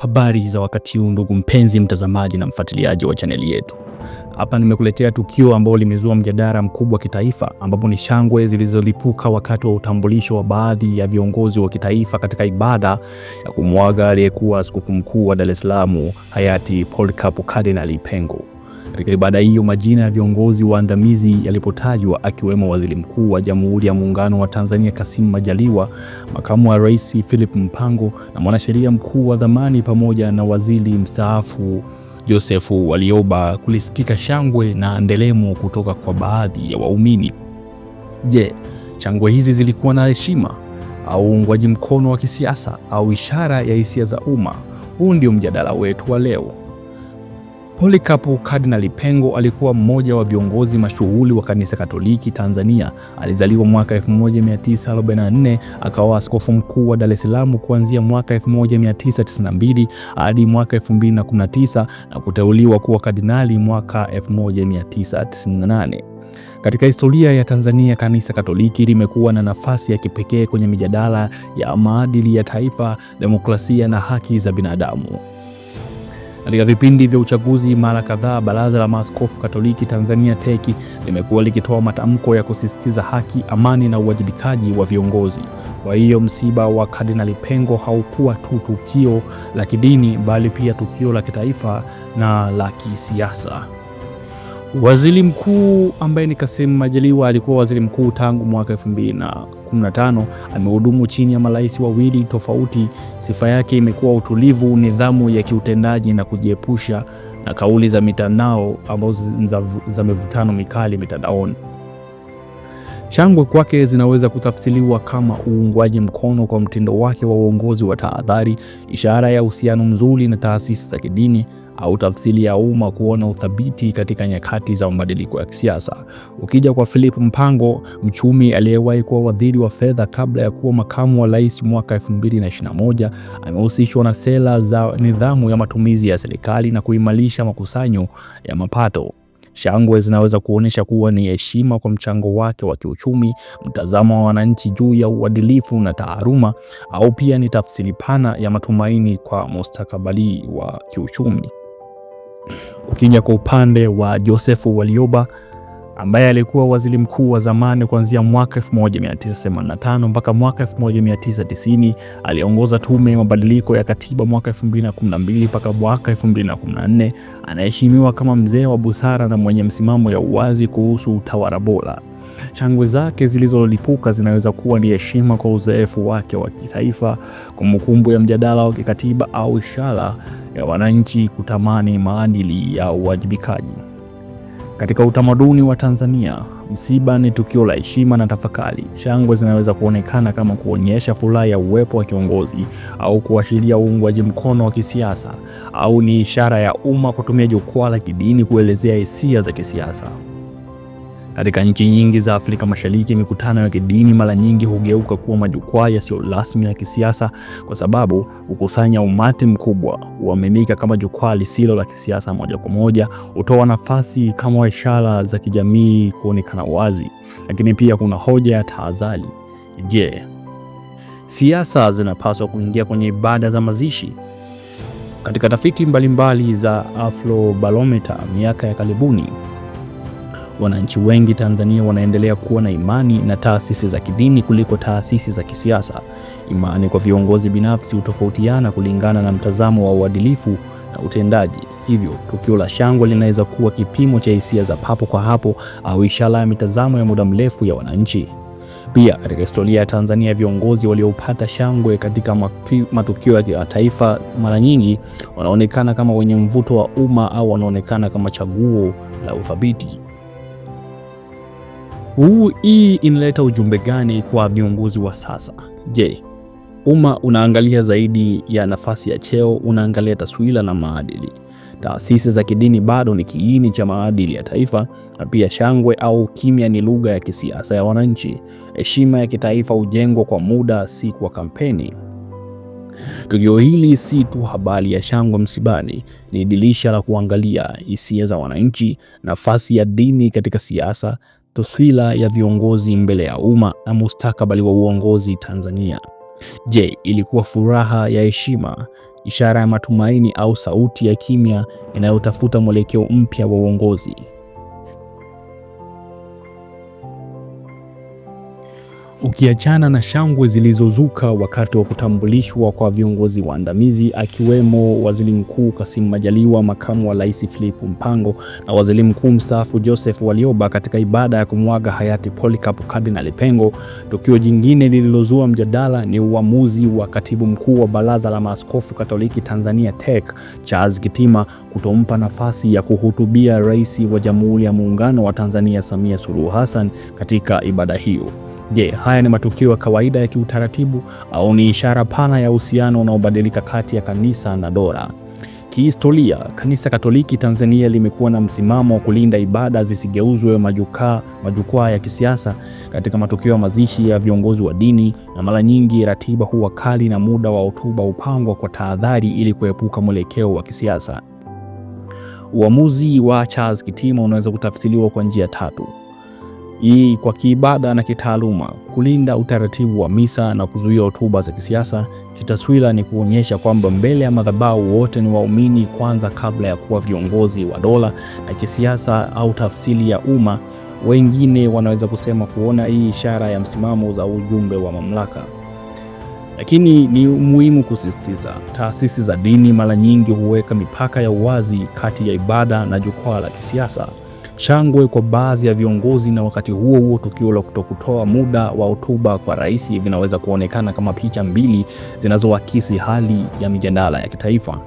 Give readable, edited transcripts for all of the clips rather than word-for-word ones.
Habari za wakati huu ndugu mpenzi mtazamaji na mfuatiliaji wa chaneli yetu. Hapa nimekuletea tukio ambalo limezua mjadala mkubwa kitaifa, ambapo ni shangwe zilizolipuka wakati wa utambulisho wa baadhi ya viongozi wa kitaifa katika ibada ya kumwaga aliyekuwa askofu mkuu wa Dar es Salaam hayati Polycarp Kardinali Pengo. Katika ibada hiyo majina ya viongozi waandamizi yalipotajwa, akiwemo Waziri Mkuu wa Jamhuri ya Muungano wa Tanzania Kassim Majaliwa, Makamu wa Rais Philip Mpango na Mwanasheria Mkuu wa zamani pamoja na Waziri Mstaafu Joseph Warioba, kulisikika shangwe na nderemo kutoka kwa baadhi ya waumini. Je, shangwe hizi zilikuwa na heshima au uungwaji mkono wa kisiasa au ishara ya hisia za umma? Huu ndio mjadala wetu wa leo. Polycarp Kardinali Pengo alikuwa mmoja wa viongozi mashuhuri wa Kanisa Katoliki Tanzania. Alizaliwa mwaka 1944, akawa askofu mkuu wa Dar es Salaam kuanzia mwaka 1992 hadi mwaka 2019 na kuteuliwa kuwa kardinali mwaka 1998. Katika historia ya Tanzania, Kanisa Katoliki limekuwa na nafasi ya kipekee kwenye mijadala ya maadili ya taifa, demokrasia na haki za binadamu. Katika vipindi vya uchaguzi mara kadhaa, Baraza la Maaskofu Katoliki Tanzania TEC limekuwa likitoa matamko ya kusisitiza haki, amani na uwajibikaji wa viongozi. Kwa hiyo msiba wa Kardinali Pengo haukuwa tu tukio la kidini, bali pia tukio la kitaifa na la kisiasa. Waziri Mkuu ambaye ni Kassim Majaliwa alikuwa waziri mkuu tangu mwaka 2015. Amehudumu chini ya marais wawili tofauti. Sifa yake imekuwa utulivu, nidhamu ya kiutendaji na kujiepusha na kauli za mitandao ambazo za mivutano mikali mitandaoni. Shangwe kwake zinaweza kutafsiriwa kama uungwaji mkono kwa mtindo wake wa uongozi wa tahadhari, ishara ya uhusiano mzuri na taasisi za kidini, au tafsiri ya umma kuona uthabiti katika nyakati za mabadiliko ya kisiasa. Ukija kwa Philip Mpango, mchumi aliyewahi kuwa waziri wa fedha kabla ya kuwa makamu wa rais mwaka 2021, amehusishwa na sera za nidhamu ya matumizi ya serikali na kuimarisha makusanyo ya mapato. Shangwe zinaweza kuonyesha kuwa ni heshima kwa mchango wake wa kiuchumi, mtazamo wa wananchi juu ya uadilifu na taaluma, au pia ni tafsiri pana ya matumaini kwa mustakabali wa kiuchumi. Ukija kwa upande wa Joseph Warioba ambaye alikuwa waziri mkuu wa zamani kuanzia mwaka 1985 mpaka mwaka 1990, aliongoza tume ya mabadiliko ya katiba mwaka 2012 mpaka mwaka 2014. Anaheshimiwa kama mzee wa busara na mwenye msimamo ya uwazi kuhusu utawala bora. Shangwe zake zilizolipuka zinaweza kuwa ni heshima kwa uzoefu wake wa kitaifa, kumbukumbu ya mjadala wa kikatiba, au ishara ya wananchi kutamani maadili ya uwajibikaji. Katika utamaduni wa Tanzania, msiba ni tukio la heshima na tafakari. Shangwe zinaweza kuonekana kama kuonyesha furaha ya uwepo wa kiongozi, au kuashiria uungwaji mkono wa kisiasa, au ni ishara ya umma kutumia jukwaa la kidini kuelezea hisia za kisiasa. Katika nchi nyingi za Afrika Mashariki, mikutano ya kidini mara nyingi hugeuka kuwa majukwaa yasiyo rasmi ya kisiasa, kwa sababu hukusanya umati mkubwa, huaminika kama jukwaa lisilo la kisiasa moja kwa moja, hutoa nafasi kama ishara za kijamii kuonekana wazi. Lakini pia kuna hoja ya tahadhari. Je, siasa zinapaswa kuingia kwenye ibada za mazishi? Katika tafiti mbalimbali za Afrobarometer miaka ya karibuni, wananchi wengi Tanzania wanaendelea kuwa na imani na taasisi za kidini kuliko taasisi za kisiasa. Imani kwa viongozi binafsi hutofautiana kulingana na mtazamo wa uadilifu na utendaji. Hivyo, tukio la shangwe linaweza kuwa kipimo cha hisia za papo kwa hapo au ishara ya mitazamo ya muda mrefu ya wananchi. Pia, katika historia ya Tanzania, viongozi waliopata shangwe katika matukio ya taifa mara nyingi wanaonekana kama wenye mvuto wa umma, au wanaonekana kama chaguo la uthabiti. Hii inaleta ujumbe gani kwa viongozi wa sasa? Je, umma unaangalia zaidi ya nafasi ya cheo, unaangalia taswira na maadili? Taasisi za kidini bado ni kiini cha maadili ya taifa, na pia shangwe au kimya ni lugha ya kisiasa ya wananchi. Heshima ya kitaifa hujengwa kwa muda, si kwa kampeni. Tukio hili si tu habari ya shangwe msibani, ni dirisha la kuangalia hisia za wananchi, nafasi ya dini katika siasa, taswira ya viongozi mbele ya umma na mustakabali wa uongozi Tanzania. Je, ilikuwa furaha ya heshima? ishara ya matumaini au sauti ya kimya inayotafuta mwelekeo mpya wa uongozi. Ukiachana na shangwe zilizozuka wakati wa kutambulishwa kwa viongozi waandamizi akiwemo Waziri Mkuu Kassim Majaliwa, Makamu wa Rais Philip Mpango na Waziri Mkuu mstaafu Joseph Warioba katika ibada ya kumwaga hayati Polycarp Kardinali Pengo, tukio jingine lililozua mjadala ni uamuzi wa Katibu Mkuu wa Baraza la Maaskofu Katoliki Tanzania TEC, Charles Kitima, kutompa nafasi ya kuhutubia Rais wa Jamhuri ya Muungano wa Tanzania Samia Suluhu Hassan katika ibada hiyo. Je, haya ni matukio ya kawaida ya kiutaratibu au ni ishara pana ya uhusiano unaobadilika kati ya kanisa na dola? Kihistoria, Kanisa Katoliki Tanzania limekuwa na msimamo wa kulinda ibada zisigeuzwe majukwaa ya kisiasa. Katika matukio ya mazishi ya viongozi wa dini, na mara nyingi ratiba huwa kali na muda wa hotuba upangwa kwa tahadhari ili kuepuka mwelekeo wa kisiasa. Uamuzi wa Charles Kitima unaweza kutafsiriwa kwa njia tatu. Hii kwa kiibada na kitaaluma: kulinda utaratibu wa misa na kuzuia hotuba za kisiasa. Kitaswira ni kuonyesha kwamba mbele ya madhabahu wote ni waumini kwanza kabla ya kuwa viongozi wa dola. Na kisiasa au tafsiri ya umma, wengine wanaweza kusema kuona hii ishara ya msimamo za ujumbe wa mamlaka. Lakini ni muhimu kusisitiza, taasisi za dini mara nyingi huweka mipaka ya uwazi kati ya ibada na jukwaa la kisiasa. Shangwe kwa baadhi ya viongozi na wakati huo huo tukio la kutokutoa muda wa hotuba kwa rais vinaweza kuonekana kama picha mbili zinazoakisi hali ya mijadala ya kitaifa.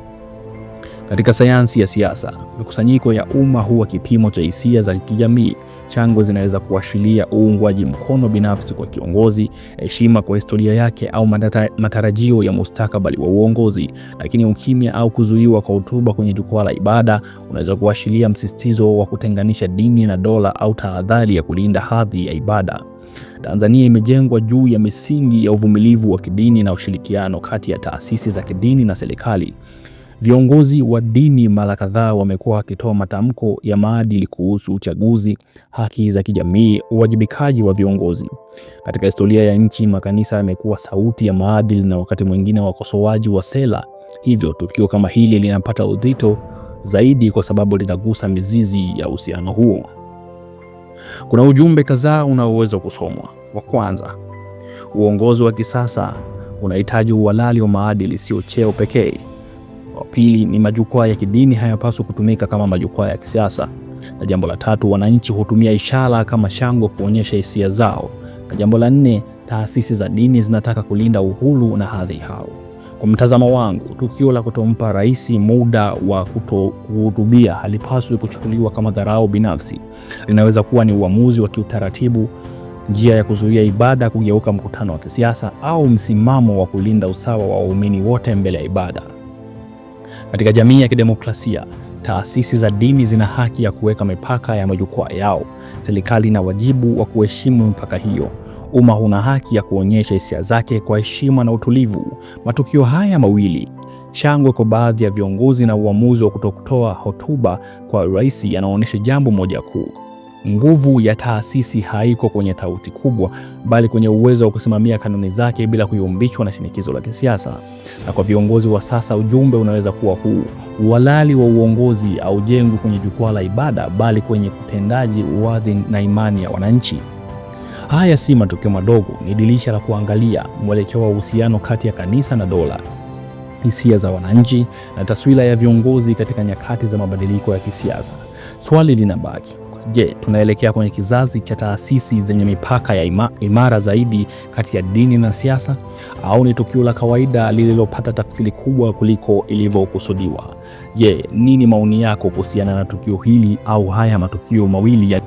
Katika sayansi ya siasa, mikusanyiko ya umma huwa kipimo cha hisia za kijamii. Shangwe zinaweza kuashiria uungwaji mkono binafsi kwa kiongozi, heshima kwa historia yake au matarajio ya mustakabali wa uongozi. Lakini ukimya au kuzuiwa kwa hotuba kwenye jukwaa la ibada unaweza kuashiria msisitizo wa kutenganisha dini na dola au tahadhari ya kulinda hadhi ya ibada. Tanzania imejengwa juu ya misingi ya uvumilivu wa kidini na ushirikiano kati ya taasisi za kidini na serikali. Viongozi wa dini mara kadhaa wamekuwa wakitoa matamko ya maadili kuhusu uchaguzi, haki za kijamii, uwajibikaji wa viongozi. Katika historia ya nchi, makanisa yamekuwa sauti ya maadili na wakati mwingine wakosoaji wa sera. Hivyo tukio kama hili linapata uzito zaidi kwa sababu linagusa mizizi ya uhusiano huo. Kuna ujumbe kadhaa unaoweza kusomwa. Wa kwanza, uongozi wa kisasa unahitaji uhalali wa maadili, sio cheo pekee. Wa pili ni majukwaa ya kidini hayapaswi kutumika kama majukwaa ya kisiasa. Na jambo la tatu, wananchi hutumia ishara kama shangwe kuonyesha hisia zao. Na jambo la nne, taasisi za dini zinataka kulinda uhuru na hadhi yao. Kwa mtazamo wangu, tukio la kutompa rais muda wa kuhutubia halipaswi kuchukuliwa kama dharau binafsi. Linaweza kuwa ni uamuzi wa kiutaratibu, njia ya kuzuia ibada kugeuka mkutano wa kisiasa, au msimamo wa kulinda usawa wa waumini wote mbele ya ibada. Katika jamii ya kidemokrasia, taasisi za dini zina haki ya kuweka mipaka ya majukwaa yao. Serikali ina wajibu wa kuheshimu mipaka hiyo. Umma una haki ya kuonyesha hisia zake kwa heshima na utulivu. Matukio haya mawili, shangwe kwa baadhi ya viongozi na uamuzi wa kutokutoa hotuba kwa rais, yanaonyesha jambo moja kuu: nguvu ya taasisi haiko kwenye sauti kubwa, bali kwenye uwezo wa kusimamia kanuni zake bila kuyumbishwa na shinikizo la kisiasa. Na kwa viongozi wa sasa, ujumbe unaweza kuwa huu: uhalali wa uongozi haujengwi kwenye jukwaa la ibada, bali kwenye utendaji, uwadhi na imani ya wananchi. Haya si matukio madogo, ni dirisha la kuangalia mwelekeo wa uhusiano kati ya kanisa na dola, hisia za wananchi na taswira ya viongozi katika nyakati za mabadiliko ya kisiasa. Swali linabaki: je, tunaelekea kwenye kizazi cha taasisi zenye mipaka ya imara zaidi kati ya dini na siasa, au ni tukio la kawaida lililopata tafsiri kubwa kuliko ilivyokusudiwa? Je, nini maoni yako kuhusiana na tukio hili au haya matukio mawili ya